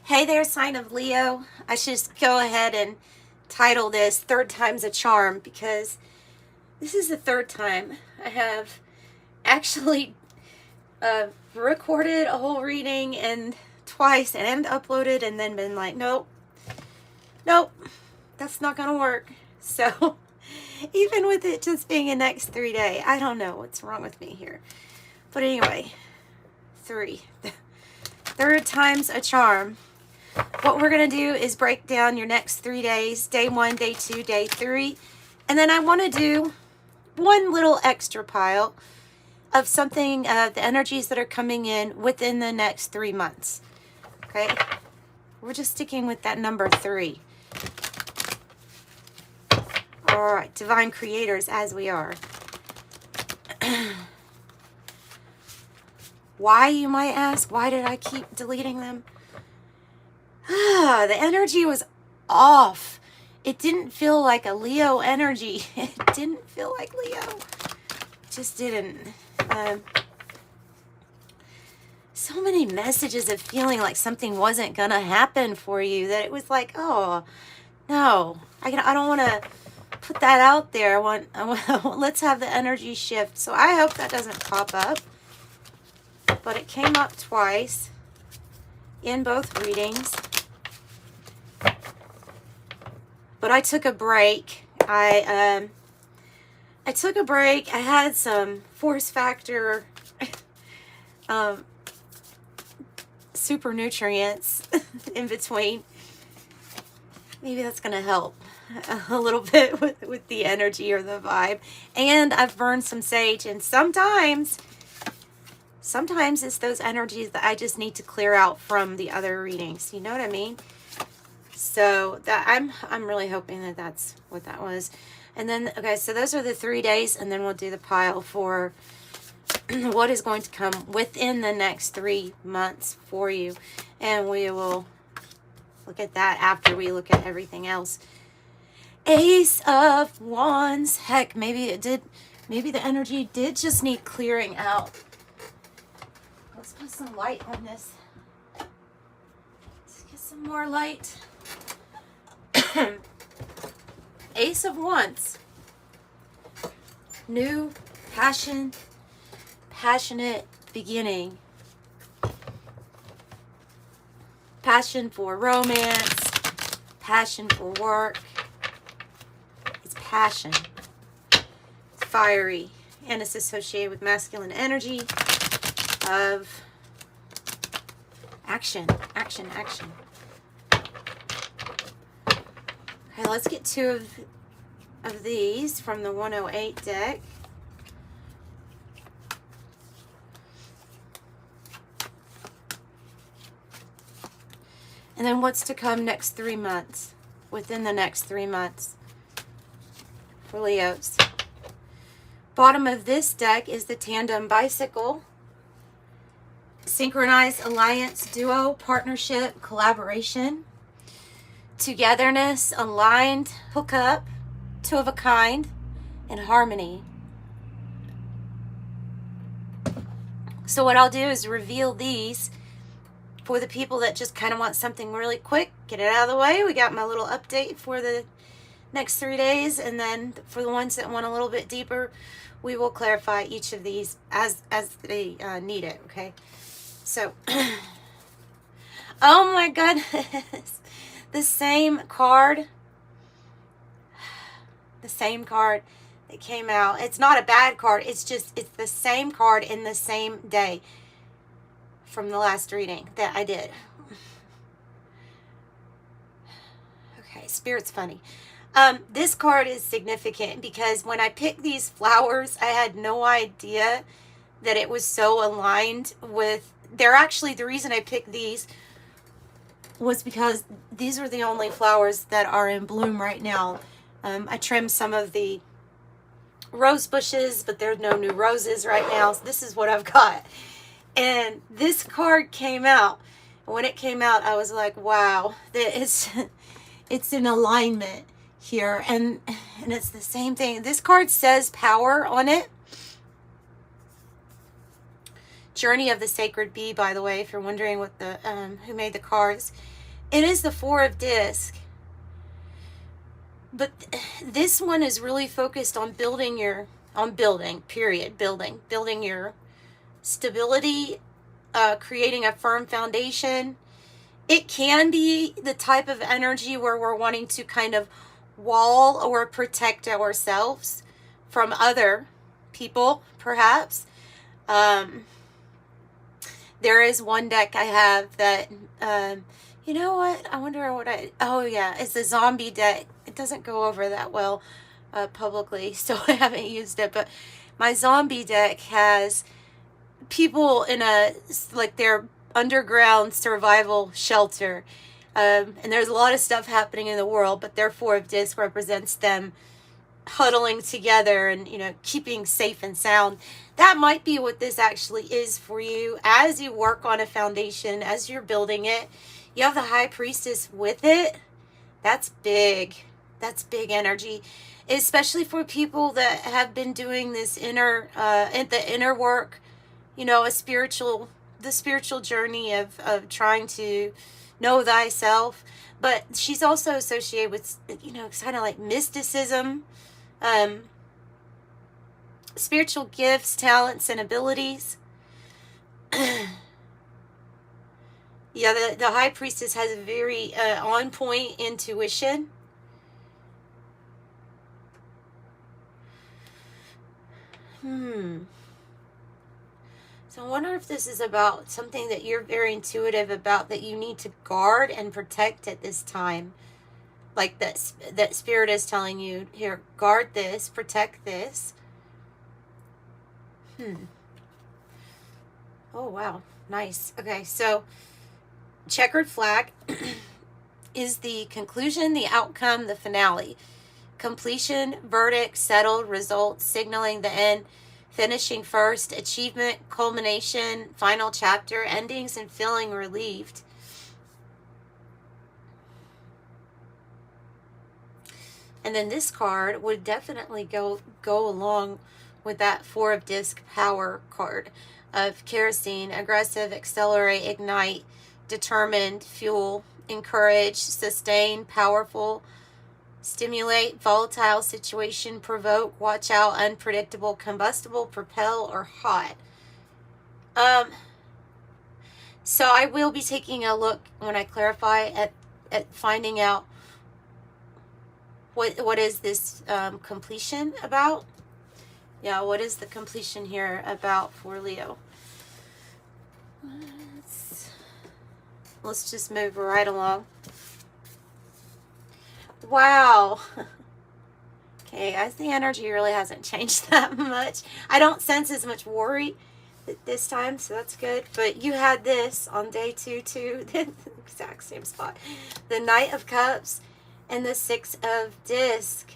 Hey there, sign of Leo. I should just go ahead and title this Third Time's a Charm, because this is the third time I have actually recorded a whole reading and twice and uploaded and then been like, nope, that's not going to work. So even with it just being a next 3 day, I don't know what's wrong with me here. But anyway, third time's a charm. What we're going to do is break down your next 3 days, day 1, day 2, day 3. And then I want to do one little extra pile of something, the energies that are coming in within the next 3 months. Okay? We're just sticking with that number 3. All right, divine creators as we are. Why, you might ask? Why did I keep deleting them? The energy was off. It didn't feel like a Leo energy. It didn't feel like Leo. It just didn't. So many messages of feeling like something wasn't going to happen for you that it was like, oh, no. I don't want to put that out there. Let's have the energy shift. So I hope that doesn't pop up. But it came up twice in both readings. But I took a break. I took a break. I had some force factor super nutrients in between. Maybe that's going to help a little bit with the energy or the vibe. And I've burned some sage, and sometimes it's those energies that I just need to clear out from the other readings. You know what I mean? So that I'm really hoping that that's what that was. And then, okay, so those are the 3 days, and then we'll do the pile for what is going to come within the next 3 months for you. And we will look at that after we look at everything else. Ace of Wands. Heck, maybe the energy did just need clearing out. Let's put some light on this. Let's get some more light. Ace of Wands. New passion, passionate beginning. Passion for romance, passion for work. It's passion. It's fiery, and it's associated with masculine energy of action. Okay, let's get 2 of these from the 108 deck. And then what's to come next 3 months, within the next 3 months for Leos. Bottom of this deck is the tandem bicycle. Synchronized alliance, duo, partnership, collaboration. Togetherness, aligned, hookup, 2 of a kind, and harmony. So what I'll do is reveal these for the people that just kind of want something really quick, get it out of the way. We got my little update for the next 3 days, and then for the ones that want a little bit deeper, we will clarify each of these as they need it, okay? So, oh my goodness. The same card that came out. It's not a bad card. It's the same card in the same day from the last reading that I did. Okay, Spirit's funny. This card is significant because when I picked these flowers, I had no idea that it was so aligned with... They're actually, the reason I picked these was because these are the only flowers that are in bloom right now. I trimmed some of the rose bushes, but there's no new roses right now. So this is what I've got. And this card came out. When it came out, I was like, wow, it's in alignment here. And it's the same thing. This card says power on it. Journey of the Sacred Bee, by the way, if you're wondering what the who made the cards. It is the Four of Disc. But this one is really focused on building your, building your stability, creating a firm foundation. It can be the type of energy where we're wanting to kind of wall or protect ourselves from other people, perhaps. There is one deck I have that, you know what? I wonder what oh yeah, it's a zombie deck. It doesn't go over that well publicly, so I haven't used it. But my zombie deck has people in their underground survival shelter. And there's a lot of stuff happening in the world, but their Four of Discs represents them huddling together and, keeping safe and sound. That might be what this actually is for you as you work on a foundation, as you're building it. You have the High Priestess with it. That's big. That's big energy, especially for people that have been doing this inner work, the spiritual journey of trying to know thyself. But she's also associated with, kind of like mysticism, spiritual gifts, talents, and abilities. Yeah, the High Priestess has a very on-point intuition. So I wonder if this is about something that you're very intuitive about, that you need to guard and protect at this time. Like that Spirit is telling you, here, guard this, protect this. Oh, wow. Nice. Okay, so checkered flag is the conclusion, the outcome, the finale. Completion, verdict, settled, results, signaling the end, finishing first, achievement, culmination, final chapter, endings, and feeling relieved. And then this card would definitely go along with that Four of Disc power card of kerosene, aggressive, accelerate, ignite, determined, fuel, encourage, sustain, powerful, stimulate, volatile, situation, provoke, watch out, unpredictable, combustible, propel, or hot. So I will be taking a look when I clarify at finding out what is this completion about. Yeah, what is the completion here about for Leo? Let's just move right along. Wow. Okay, the energy really hasn't changed that much. I don't sense as much worry this time, so that's good. But you had this on day 2 too, the exact same spot. The Knight of Cups and the Six of Disc.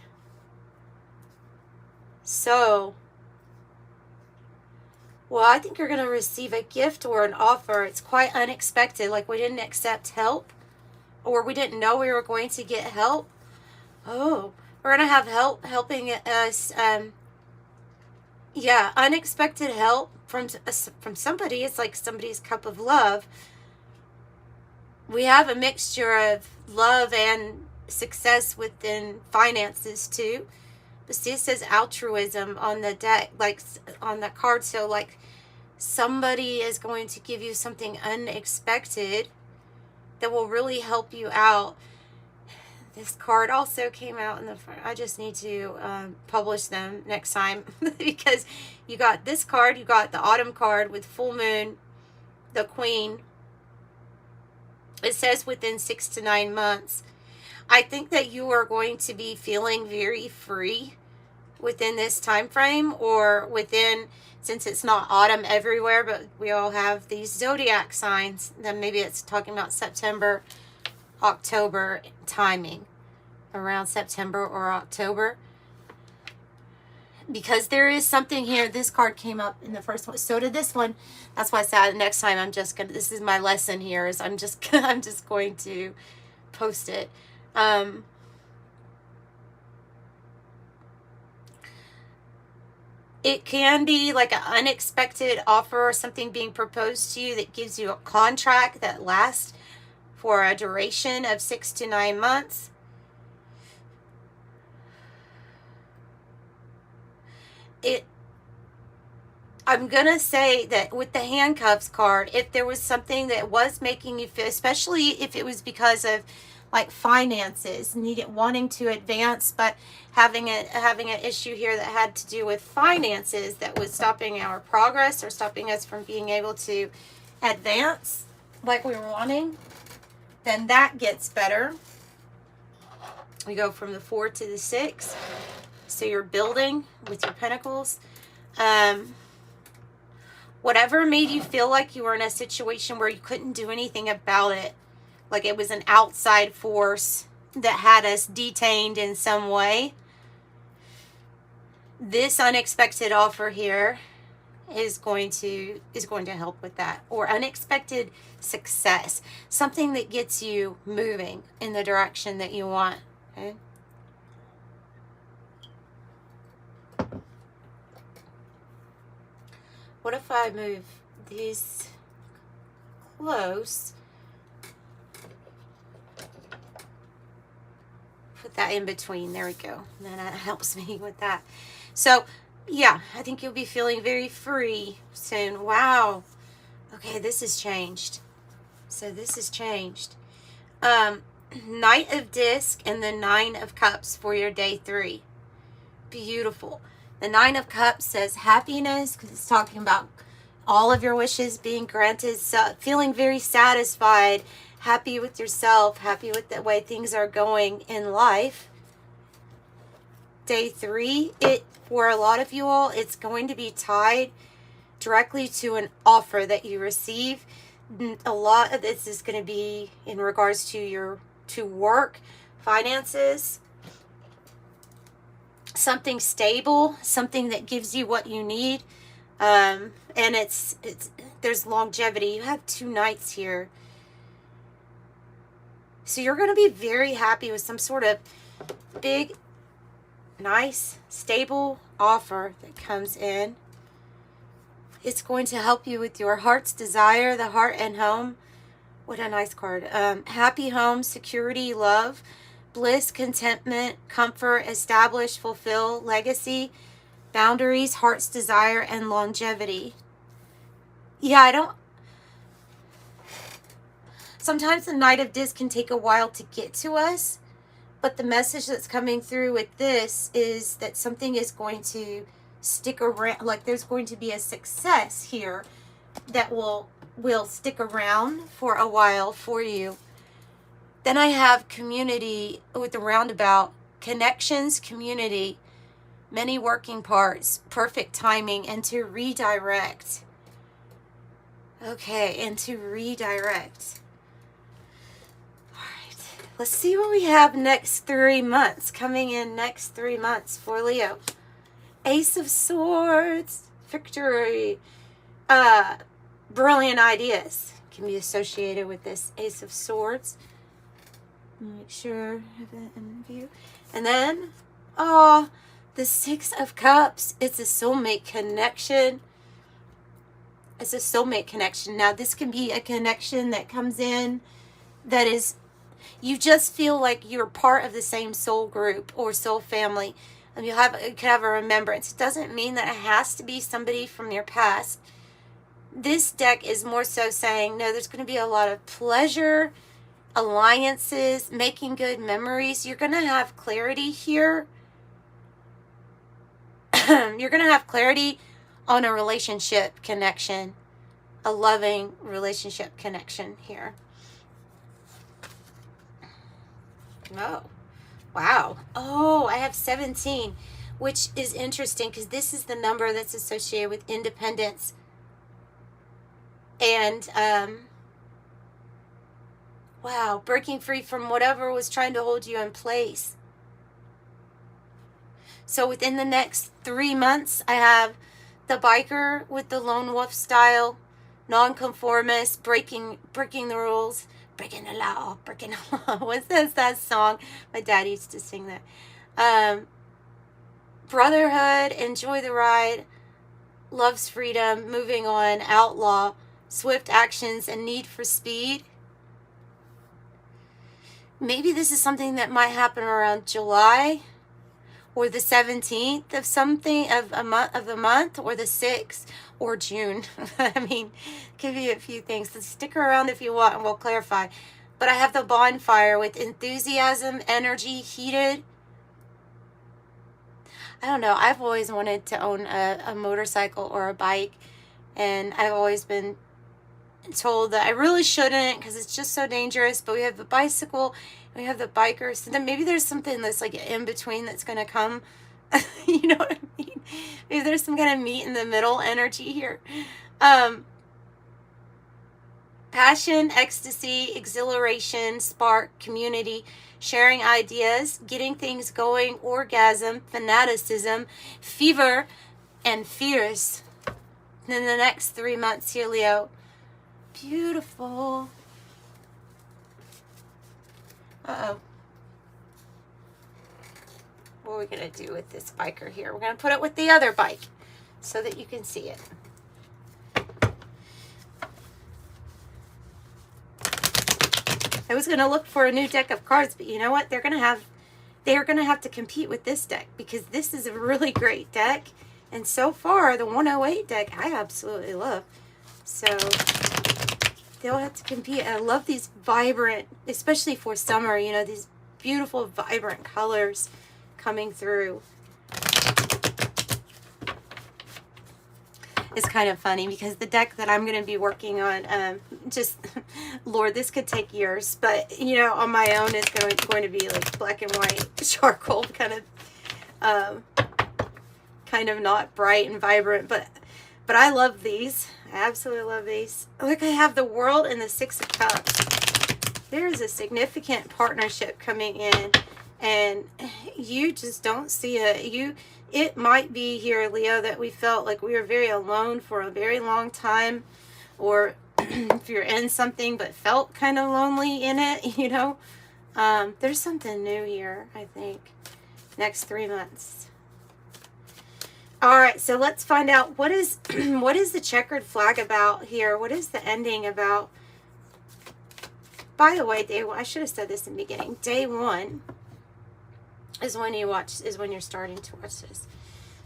So, well, I think you're going to receive a gift or an offer. It's quite unexpected, like we didn't accept help, or we didn't know we were going to get help. Oh, we're going to have help helping us. Yeah, unexpected help from somebody. It's like somebody's cup of love. We have a mixture of love and success within finances too. But see, it says altruism on the deck, like on the card. So like somebody is going to give you something unexpected that will really help you out. This card also came out in the front. I just need to publish them next time because you got this card, you got the autumn card with full moon, the Queen. It says within 6 to 9 months. I think that you are going to be feeling very free within this time frame, or within, since it's not autumn everywhere, but we all have these zodiac signs, then maybe it's talking about September, October timing, around September or October. Because there is something here. This card came up in the first one. So did this one. That's why I said next time I'm just gonna, this is my lesson here, is I'm just going to post it. It can be like an unexpected offer or something being proposed to you that gives you a contract that lasts for a duration of 6 to 9 months. I'm going to say that with the handcuffs card, if there was something that was making you feel, especially if it was because of like finances, wanting to advance, but having an issue here that had to do with finances that was stopping our progress or stopping us from being able to advance like we were wanting, then that gets better. We go from the 4 to the 6. So you're building with your pentacles. Whatever made you feel like you were in a situation where you couldn't do anything about it, like it was an outside force that had us detained in some way, this unexpected offer here is going to help with that. Or unexpected success, something that gets you moving in the direction that you want. Okay. What if I move these close? Put that in between. There we go. And then that helps me with that. So, yeah, I think you'll be feeling very free soon. Wow. Okay, this has changed. So this has changed. Knight of Disc and the 9 of Cups for your day 3. Beautiful. The 9 of Cups says happiness, because it's talking about all of your wishes being granted, so feeling very satisfied, happy with yourself, happy with the way things are going in life. Day 3, for a lot of you all, it's going to be tied directly to an offer that you receive. A lot of this is going to be in regards to work, finances, something stable, something that gives you what you need, and there's longevity. You have 2 knights here, so you're going to be very happy with some sort of big, nice, stable offer that comes in. It's going to help you with your heart's desire, the heart and home. What a nice card. Happy home, security, love, bliss, contentment, comfort, establish, fulfill, legacy, boundaries, heart's desire, and longevity. Yeah, sometimes the Knight of Discs can take a while to get to us, but the message that's coming through with this is that something is going to stick around, like there's going to be a success here that will stick around for a while for you. Then I have community with the roundabout, connections, community, many working parts, perfect timing, and to redirect. Okay, and to redirect. All right, let's see what we have next 3 months, coming in next 3 months for Leo. Ace of Swords, victory, brilliant ideas can be associated with this Ace of Swords. Make sure I have that in view. And then, the 6 of Cups. It's a soulmate connection. It's a soulmate connection. Now, this can be a connection that comes in that is, you just feel like you're part of the same soul group or soul family. And you could have a remembrance. It doesn't mean that it has to be somebody from your past. This deck is more so saying, no, there's going to be a lot of pleasure, alliances, making good memories. You're going to have clarity here. You're going to have clarity on a relationship connection, a loving relationship connection here. Oh, wow. Oh, I have 17, which is interesting because this is the number that's associated with independence. And, wow, breaking free from whatever was trying to hold you in place. So within the next 3 months, I have the biker with the lone wolf style, nonconformist, breaking the rules, breaking the law. What's that song? My dad used to sing that. brotherhood, enjoy the ride, loves freedom, moving on, outlaw, swift actions, and need for speed. Maybe this is something that might happen around July or the 17th of something of the month, or the 6th, or June. I mean, could be a few things. So stick around if you want and we'll clarify. But I have the bonfire with enthusiasm, energy, heated. I don't know. I've always wanted to own a motorcycle or a bike, and I've always been told that I really shouldn't because it's just so dangerous. But we have the bicycle, and we have the bikers. So then maybe there's something that's like in between that's going to come. You know what I mean? Maybe there's some kind of meet in the middle energy here. Passion, ecstasy, exhilaration, spark, community, sharing ideas, getting things going, orgasm, fanaticism, fever, and fears. And then the next 3 months here, Leo. Beautiful. Uh-oh. What are we going to do with this biker here? We're going to put it with the other bike so that you can see it. I was going to look for a new deck of cards, but you know what? They're going to have to compete with this deck because this is a really great deck. And so far, the 108 deck, I absolutely love. So they'll have to compete. And I love these vibrant, especially for summer, you know, these beautiful, vibrant colors coming through. It's kind of funny because the deck that I'm going to be working on, Lord, this could take years, but, you know, on my own, it's going to be like black and white charcoal, kind of not bright and vibrant, but I love these. I absolutely love these. Look, I have the World and the Six of Cups. There is a significant partnership coming in, and you just don't see it. It might be here, Leo, that we felt like we were very alone for a very long time, or if you're in something but felt kind of lonely in it, you know. There's something new here, I think, next 3 months. All right, so let's find out what is the checkered flag about here? What is the ending about? By the way, I should have said this in the beginning. Day 1 is when you're starting to watch this.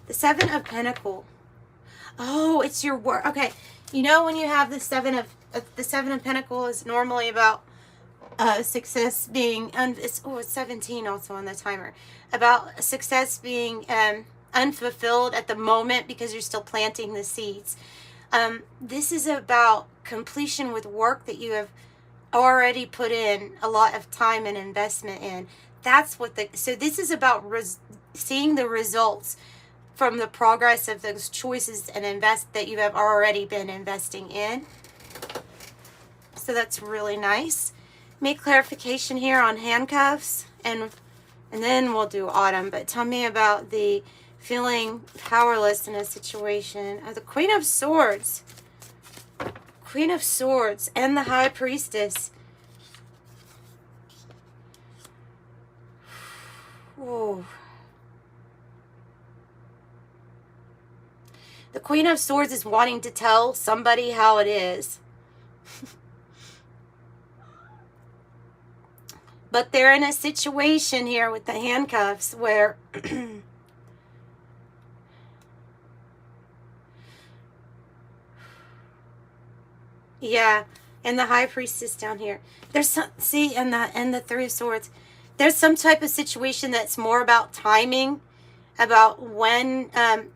The Seven of Pentacles. Oh, it's your work. Okay, you know when you have the Seven of Pentacles is normally about success being it's 17 also on the timer, about success being unfulfilled at the moment because you're still planting the seeds. This is about completion with work that you have already put in a lot of time and investment in. That's what so this is about seeing the results from the progress of those choices and that you have already been investing in. So that's really nice. Make clarification here on handcuffs, and then we'll do autumn. But tell me about the feeling powerless in a situation. The Queen of Swords. Queen of Swords and the High Priestess. Whoa. The Queen of Swords is wanting to tell somebody how it is. But they're in a situation here with the handcuffs where yeah, and the High Priestess down here. There's some, see, and the Three of Swords. There's some type of situation that's more about timing, about when, and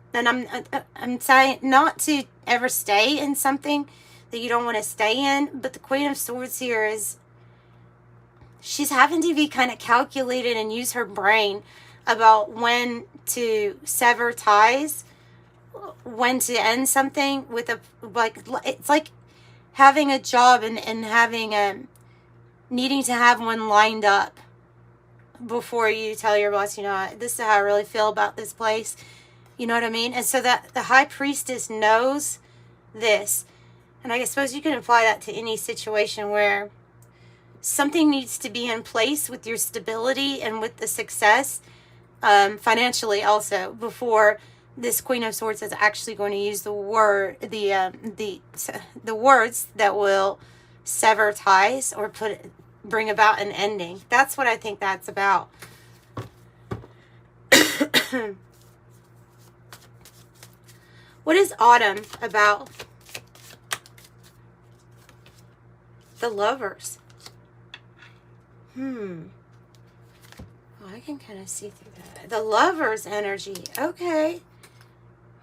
I'm saying not to ever stay in something that you don't want to stay in, but the Queen of Swords here is, she's having to be kind of calculated and use her brain about when to sever ties, when to end something with it's like having a job and having needing to have one lined up before you tell your boss, you know, this is how I really feel about this place. You know what I mean? And so that the High Priestess knows this. And I suppose you can apply that to any situation where something needs to be in place with your stability and with the success financially also, before this Queen of Swords is actually going to use the words that will sever ties or bring about an ending. That's what I think that's about. What is autumn about? The Lovers. Oh, I can kind of see through that. The Lovers energy. Okay.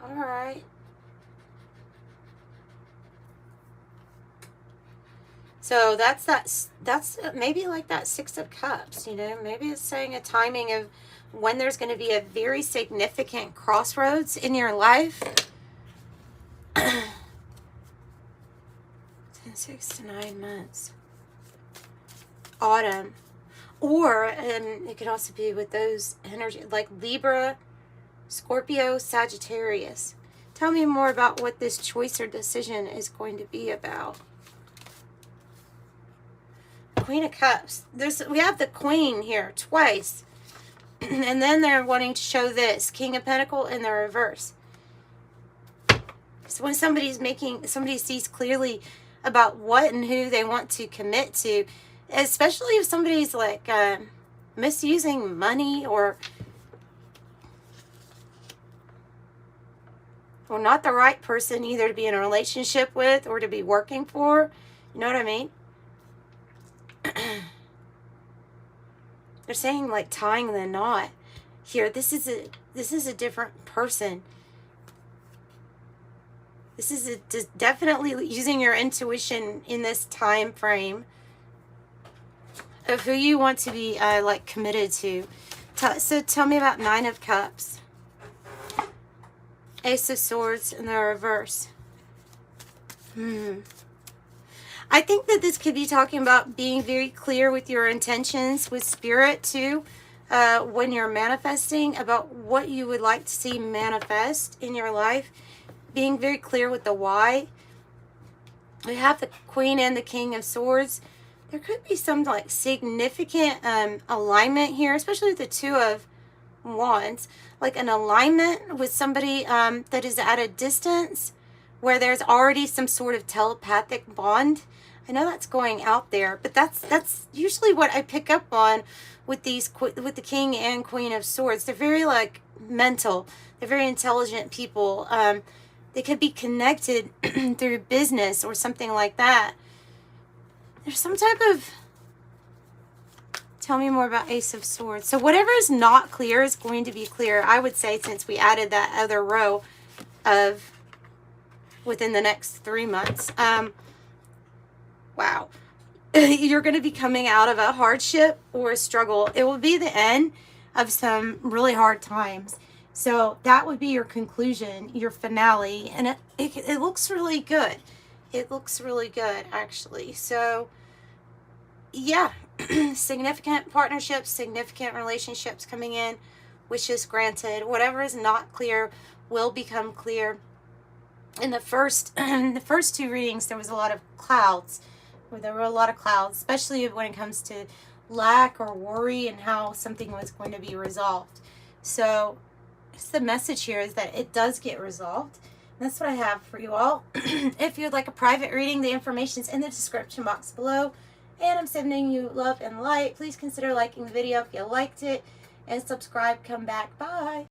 All right. So that's maybe like that Six of Cups, you know, maybe it's saying a timing of when there's going to be a very significant crossroads in your life. 6 to 9 months. Autumn. Or, and it could also be with those energies like Libra, Scorpio, Sagittarius. Tell me more about what this choice or decision is going to be about. Queen of Cups. We have the Queen here twice. And then they're wanting to show this King of Pentacles in the reverse. So when somebody sees clearly about what and who they want to commit to, especially if somebody's like misusing money or not the right person either to be in a relationship with or to be working for. You know what I mean? They're saying like tying the knot here. This is a different person. This is definitely using your intuition in this time frame of who you want to be like committed to. So tell me about Nine of Cups. Ace of Swords in the reverse. I think that this could be talking about being very clear with your intentions with spirit too, when you're manifesting about what you would like to see manifest in your life. Being very clear with the why. We have the Queen and the King of Swords. There could be some like significant alignment here, especially with the Two of Wands. Like an alignment with somebody that is at a distance where there's already some sort of telepathic bond. I know that's going out there, but that's usually what I pick up on with the King and Queen of Swords. They're very like mental. They're very intelligent people. They could be connected through business or something like that. There's some type of... Tell me more about Ace of Swords. So whatever is not clear is going to be clear, I would say, since we added that other row of within the next 3 months. Wow. You're going to be coming out of a hardship or a struggle. It will be the end of some really hard times. So that would be your conclusion, your finale. And it looks really good. It looks really good, actually. So, yeah. Significant partnerships, significant relationships coming in. Wishes granted. Whatever is not clear will become clear. In the first 2 readings, there was a lot of clouds. There were a lot of clouds, especially when it comes to lack or worry and how something was going to be resolved. So the message here is that it does get resolved. And that's what I have for you all. If you'd like a private reading, the information's in the description box below. And I'm sending you love and light. Please consider liking the video if you liked it. And subscribe. Come back. Bye.